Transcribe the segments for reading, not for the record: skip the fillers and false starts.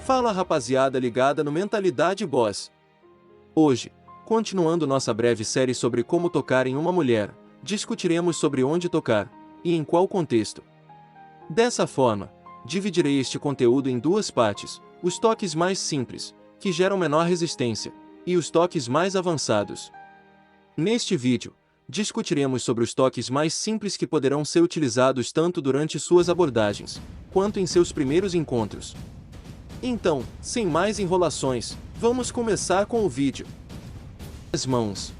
Fala rapaziada ligada no Mentalidade Boss. Hoje, continuando nossa breve série sobre como tocar em uma mulher, discutiremos sobre onde tocar, e em qual contexto. Dessa forma, dividirei este conteúdo em duas partes, os toques mais simples, que geram menor resistência, e os toques mais avançados. Neste vídeo, discutiremos sobre os toques mais simples que poderão ser utilizados tanto durante suas abordagens, quanto em seus primeiros encontros. Então, sem mais enrolações, vamos começar com o vídeo. As mãos.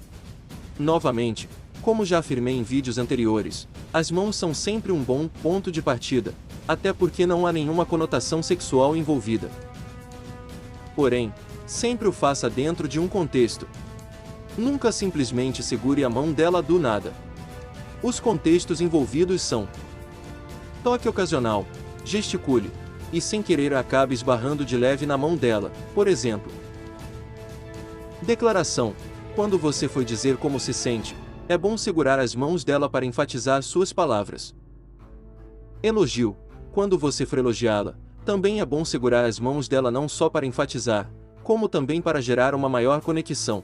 Novamente, como já afirmei em vídeos anteriores, as mãos são sempre um bom ponto de partida, até porque não há nenhuma conotação sexual envolvida. Porém, sempre o faça dentro de um contexto. Nunca simplesmente segure a mão dela do nada. Os contextos envolvidos são: toque ocasional, gesticule, e sem querer acabe esbarrando de leve na mão dela, por exemplo. Declaração: quando você for dizer como se sente, é bom segurar as mãos dela para enfatizar suas palavras. Elogio: quando você for elogiá-la, também é bom segurar as mãos dela não só para enfatizar, como também para gerar uma maior conexão.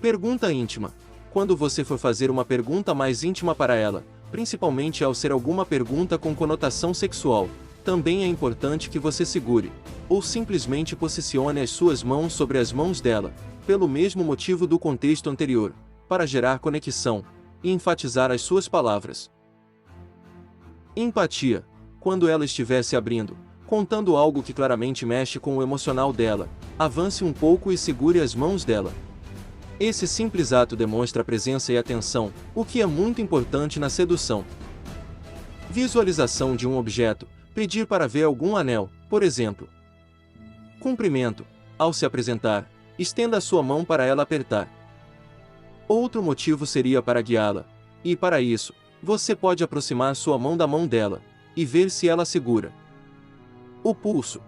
Pergunta íntima: quando você for fazer uma pergunta mais íntima para ela, principalmente ao ser alguma pergunta com conotação sexual, também é importante que você segure, ou simplesmente posicione as suas mãos sobre as mãos dela, pelo mesmo motivo do contexto anterior, para gerar conexão, e enfatizar as suas palavras. Empatia: quando ela estiver se abrindo, contando algo que claramente mexe com o emocional dela, avance um pouco e segure as mãos dela. Esse simples ato demonstra presença e atenção, o que é muito importante na sedução. Visualização de um objeto: pedir para ver algum anel, por exemplo. Cumprimento: ao se apresentar, estenda a sua mão para ela apertar. Outro motivo seria para guiá-la, e para isso, você pode aproximar sua mão da mão dela, e ver se ela segura. O pulso.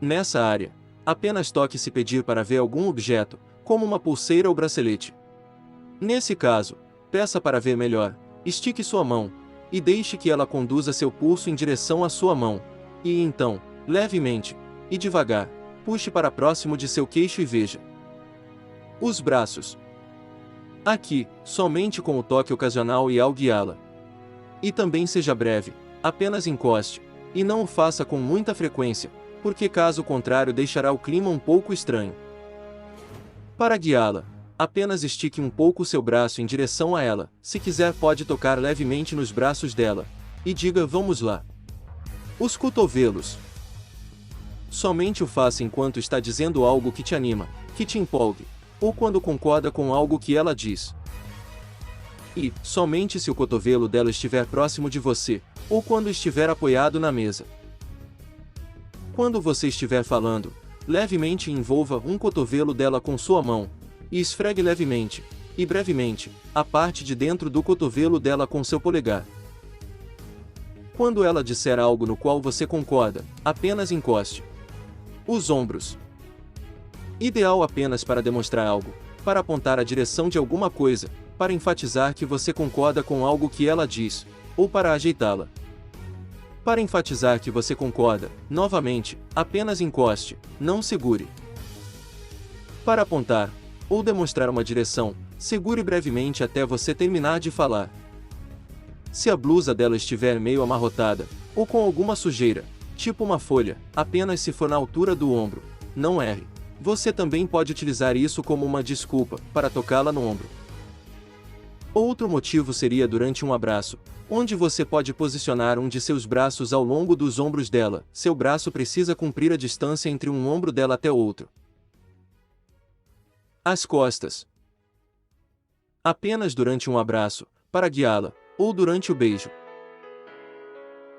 Nessa área, apenas toque se pedir para ver algum objeto, como uma pulseira ou bracelete. Nesse caso, peça para ver melhor, estique sua mão, e deixe que ela conduza seu pulso em direção à sua mão, e então, levemente, e devagar, puxe para próximo de seu queixo e veja. Os braços. Aqui, somente com o toque ocasional e ao guiá-la. E também seja breve, apenas encoste, e não o faça com muita frequência, porque caso contrário deixará o clima um pouco estranho. Para guiá-la, apenas estique um pouco seu braço em direção a ela, se quiser pode tocar levemente nos braços dela, e diga vamos lá. Os cotovelos. Somente o faça enquanto está dizendo algo que te anima, que te empolgue, ou quando concorda com algo que ela diz. E, somente se o cotovelo dela estiver próximo de você, ou quando estiver apoiado na mesa. Quando você estiver falando, levemente envolva um cotovelo dela com sua mão, e esfregue levemente, e brevemente, a parte de dentro do cotovelo dela com seu polegar. Quando ela disser algo no qual você concorda, apenas encoste. Os ombros. Ideal apenas para demonstrar algo, para apontar a direção de alguma coisa, para enfatizar que você concorda com algo que ela diz, ou para ajeitá-la. Para enfatizar que você concorda, novamente, apenas encoste, não segure. Para apontar, ou demonstrar uma direção, segure brevemente até você terminar de falar. Se a blusa dela estiver meio amarrotada, ou com alguma sujeira, tipo uma folha, apenas se for na altura do ombro, não erre. Você também pode utilizar isso como uma desculpa, para tocá-la no ombro. Outro motivo seria durante um abraço, onde você pode posicionar um de seus braços ao longo dos ombros dela. Seu braço precisa cumprir a distância entre um ombro dela até o outro. As costas. Apenas durante um abraço, para guiá-la, ou durante o beijo.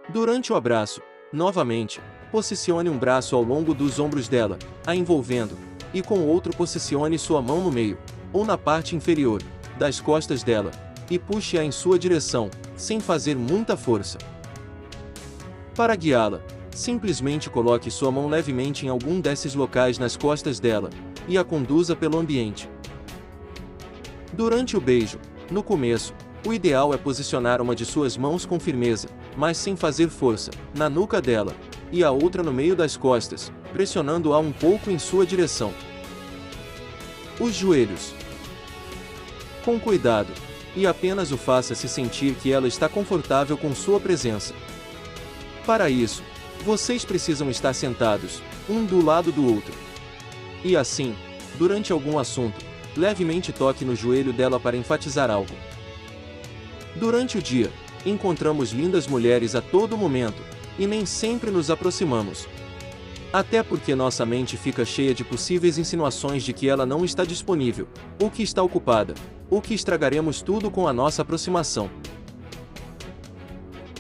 Durante o abraço, novamente, posicione um braço ao longo dos ombros dela, a envolvendo, e com o outro posicione sua mão no meio, ou na parte inferior, das costas dela, e puxe-a em sua direção, sem fazer muita força. Para guiá-la, simplesmente coloque sua mão levemente em algum desses locais nas costas dela, e a conduza pelo ambiente. Durante o beijo, no começo, o ideal é posicionar uma de suas mãos com firmeza, mas sem fazer força, na nuca dela, e a outra no meio das costas, pressionando-a um pouco em sua direção. Os joelhos. Com cuidado, e apenas o faça se sentir que ela está confortável com sua presença. Para isso, vocês precisam estar sentados, um do lado do outro. E assim, durante algum assunto, levemente toque no joelho dela para enfatizar algo. Durante o dia, encontramos lindas mulheres a todo momento, e nem sempre nos aproximamos. Até porque nossa mente fica cheia de possíveis insinuações de que ela não está disponível, ou que está ocupada, ou que estragaremos tudo com a nossa aproximação.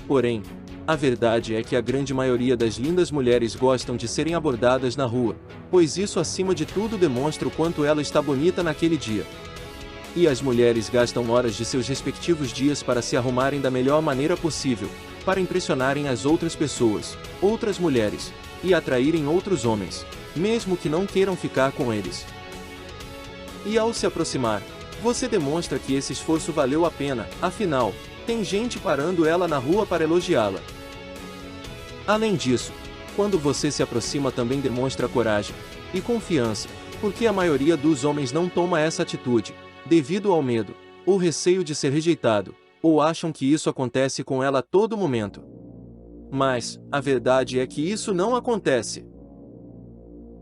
Porém, a verdade é que a grande maioria das lindas mulheres gostam de serem abordadas na rua, pois isso acima de tudo demonstra o quanto ela está bonita naquele dia. E as mulheres gastam horas de seus respectivos dias para se arrumarem da melhor maneira possível, para impressionarem as outras pessoas, outras mulheres, e atraírem outros homens, mesmo que não queiram ficar com eles. E ao se aproximar, você demonstra que esse esforço valeu a pena, afinal, tem gente parando ela na rua para elogiá-la. Além disso, quando você se aproxima também demonstra coragem e confiança, porque a maioria dos homens não toma essa atitude, devido ao medo, ou receio de ser rejeitado, ou acham que isso acontece com ela a todo momento. Mas, a verdade é que isso não acontece.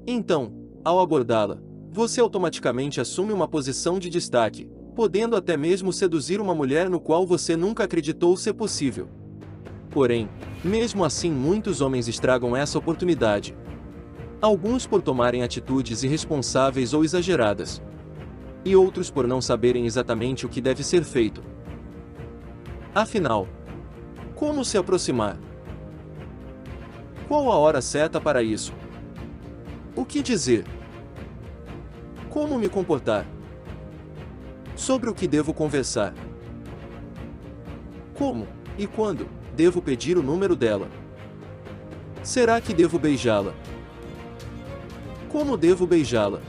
Então, ao abordá-la, você automaticamente assume uma posição de destaque, podendo até mesmo seduzir uma mulher no qual você nunca acreditou ser possível. Porém, mesmo assim muitos homens estragam essa oportunidade. Alguns por tomarem atitudes irresponsáveis ou exageradas. E outros por não saberem exatamente o que deve ser feito. Afinal, como se aproximar? Qual a hora certa para isso? O que dizer? Como me comportar? Sobre o que devo conversar? Como e quando devo pedir o número dela? Será que devo beijá-la? Como devo beijá-la?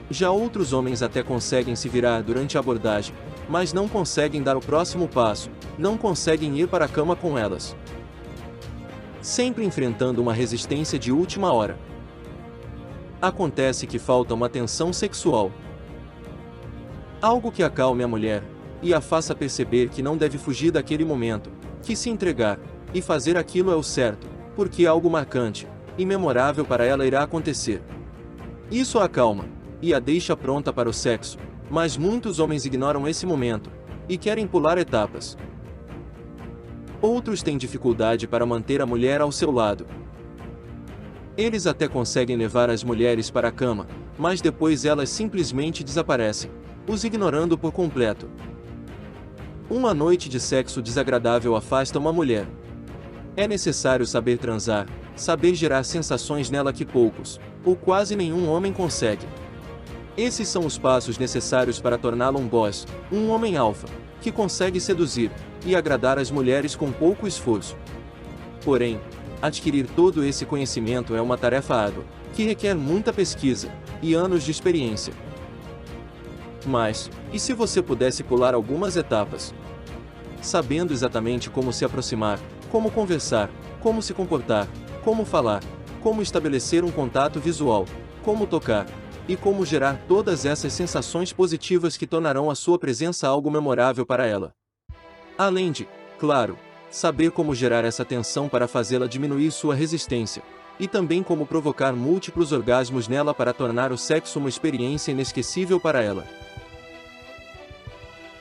Já outros homens até conseguem se virar durante a abordagem, mas não conseguem dar o próximo passo, não conseguem ir para a cama com elas. Sempre enfrentando uma resistência de última hora. Acontece que falta uma tensão sexual. Algo que acalme a mulher, e a faça perceber que não deve fugir daquele momento, que se entregar, e fazer aquilo é o certo, porque algo marcante, e memorável para ela irá acontecer. Isso a acalma, e a deixa pronta para o sexo, mas muitos homens ignoram esse momento, e querem pular etapas. Outros têm dificuldade para manter a mulher ao seu lado. Eles até conseguem levar as mulheres para a cama, mas depois elas simplesmente desaparecem, os ignorando por completo. Uma noite de sexo desagradável afasta uma mulher. É necessário saber transar, saber gerar sensações nela que poucos, ou quase nenhum homem consegue. Esses são os passos necessários para torná-lo um boss, um homem alfa, que consegue seduzir e agradar as mulheres com pouco esforço. Porém, adquirir todo esse conhecimento é uma tarefa árdua, que requer muita pesquisa e anos de experiência. Mas, e se você pudesse pular algumas etapas? Sabendo exatamente como se aproximar, como conversar, como se comportar, como falar, como estabelecer um contato visual, como tocar, e como gerar todas essas sensações positivas que tornarão a sua presença algo memorável para ela. Além de, claro, saber como gerar essa tensão para fazê-la diminuir sua resistência, e também como provocar múltiplos orgasmos nela para tornar o sexo uma experiência inesquecível para ela.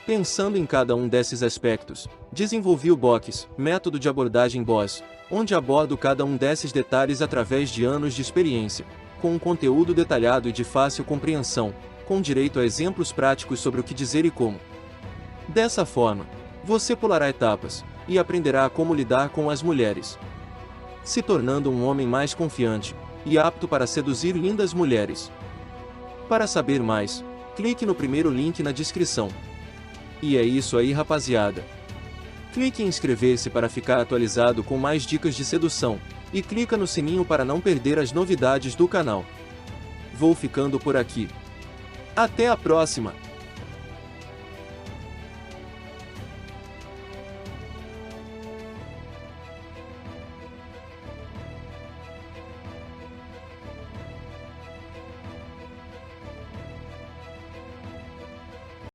Pensando em cada um desses aspectos, desenvolvi o BOCS, método de abordagem BOSS, onde abordo cada um desses detalhes através de anos de experiência, com um conteúdo detalhado e de fácil compreensão, com direito a exemplos práticos sobre o que dizer e como. Dessa forma, você pulará etapas, e aprenderá como lidar com as mulheres, se tornando um homem mais confiante, e apto para seduzir lindas mulheres. Para saber mais, clique no primeiro link na descrição. E é isso aí, rapaziada. Clique em inscrever-se para ficar atualizado com mais dicas de sedução, e clica no sininho para não perder as novidades do canal. Vou ficando por aqui. Até a próxima!